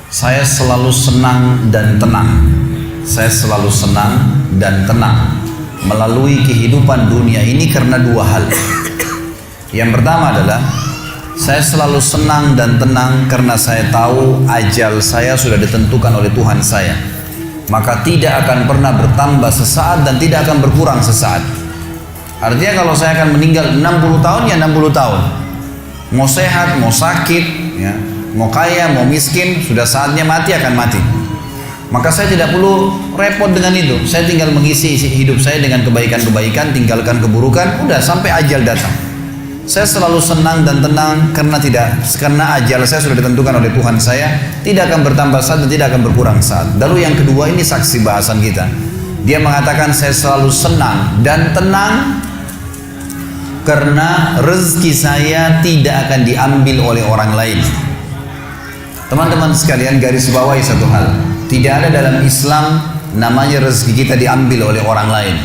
Saya selalu senang dan tenang. Saya selalu senang dan tenang melalui kehidupan dunia ini karena dua hal. Yang pertama adalah saya selalu senang dan tenang karena saya tahu ajal saya sudah ditentukan oleh Tuhan saya. Maka tidak akan pernah bertambah sesaat dan tidak akan berkurang sesaat. Artinya kalau saya akan meninggal 60 tahun ya 60 tahun. Mau sehat, mau sakit, ya, mau kaya, mau miskin, sudah saatnya mati akan mati. Maka saya tidak perlu repot dengan itu. Saya tinggal mengisi hidup saya dengan kebaikan-kebaikan, tinggalkan keburukan, udah sampai ajal datang. Saya selalu senang dan tenang karena ajal saya sudah ditentukan oleh Tuhan saya, tidak akan bertambah saat dan tidak akan berkurang saat. Lalu yang kedua, ini saksi bahasan kita. Dia mengatakan saya selalu senang dan tenang karena rezeki saya tidak akan diambil oleh orang lain. Teman-teman sekalian, garis bawahi satu hal. Tidak ada dalam Islam namanya rezeki kita diambil oleh orang lain.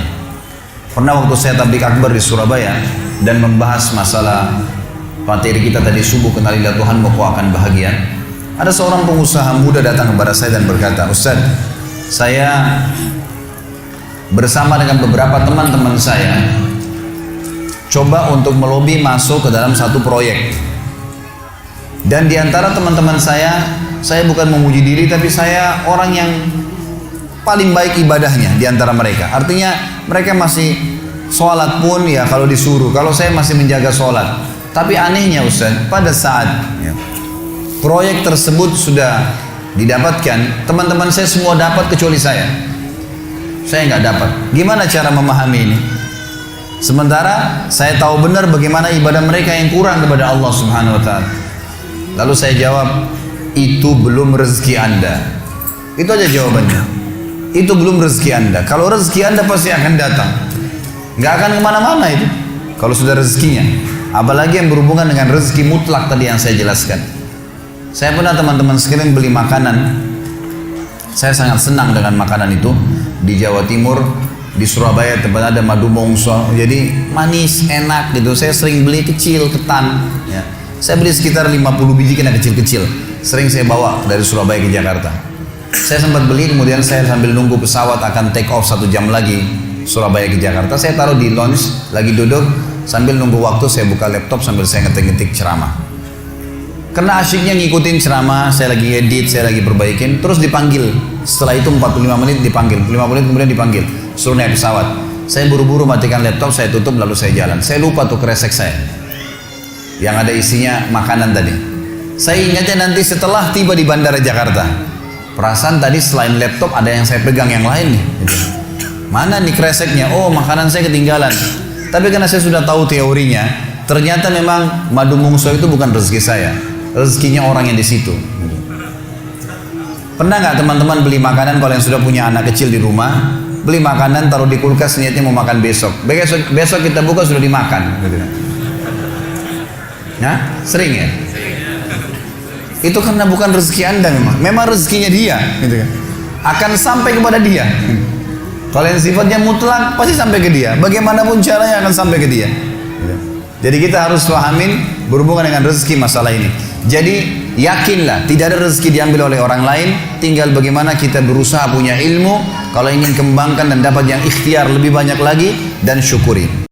Pernah waktu saya tabligh akbar di Surabaya dan membahas masalah materi kita tadi subuh, kenalilah Tuhan maka akan bahagia. Ada seorang pengusaha muda datang kepada saya dan berkata, Ustaz, saya bersama dengan beberapa teman-teman saya coba untuk melobi masuk ke dalam satu proyek. Dan di antara teman-teman saya bukan memuji diri, tapi saya orang yang paling baik ibadahnya di antara mereka. Artinya mereka masih sholat pun ya kalau disuruh, kalau saya masih menjaga sholat. Tapi anehnya Ustaz, pada saat proyek tersebut sudah didapatkan, teman-teman saya semua dapat kecuali saya. Saya nggak dapat. Gimana cara memahami ini? Sementara saya tahu benar bagaimana ibadah mereka yang kurang kepada Allah Subhanahu wa Ta'ala. Lalu saya jawab, itu belum rezeki Anda. Itu aja jawabannya. Itu belum rezeki Anda. Kalau rezeki Anda pasti akan datang. Nggak akan kemana-mana itu kalau sudah rezekinya. Apalagi yang berhubungan dengan rezeki mutlak tadi yang saya jelaskan. Saya pernah teman-teman sekalian beli makanan. Saya sangat senang dengan makanan itu. Di Jawa Timur, di Surabaya tempat ada madu mongso, jadi manis, enak gitu. Saya sering beli kecil, ketan ya. Saya beli sekitar 50 biji kena kecil-kecil. Sering saya bawa dari Surabaya ke Jakarta. Saya sempat beli, kemudian saya sambil nunggu pesawat akan take off 1 jam lagi Surabaya ke Jakarta, saya taruh di lounge, lagi duduk sambil nunggu waktu, saya buka laptop sambil saya ngetik-ngetik ceramah. Karena asyiknya ngikutin ceramah, saya lagi edit, saya lagi perbaikin, terus dipanggil. Setelah itu 45 menit dipanggil, 5 menit kemudian dipanggil, suruh naik pesawat. Saya buru-buru matikan laptop, saya tutup lalu saya jalan. Saya lupa tuh kresek saya yang ada isinya makanan tadi. Saya ingatnya nanti setelah tiba di Bandara Jakarta. Perasaan tadi selain laptop ada yang saya pegang yang lain nih gitu. Mana nih kreseknya? Oh, makanan saya ketinggalan. Tapi karena saya sudah tahu teorinya, ternyata memang madu mungso itu bukan rezeki saya. Rezekinya orang yang di situ. Pernah nggak teman-teman beli makanan kalau yang sudah punya anak kecil di rumah, beli makanan taruh di kulkas niatnya mau makan besok. Besok kita buka sudah dimakan. Gitu. Nah, sering ya? Itu karena bukan rezeki Anda memang. Memang rezekinya dia. Gitu kan? Akan sampai kepada dia. Kalau yang sifatnya mutlak pasti sampai ke dia. Bagaimanapun caranya akan sampai ke dia. Jadi kita harus pahamin berhubungan dengan rezeki masalah ini. Jadi yakinlah tidak ada rezeki diambil oleh orang lain. Tinggal bagaimana kita berusaha punya ilmu. Kalau ingin kembangkan dan dapat yang ikhtiar lebih banyak lagi dan syukuri.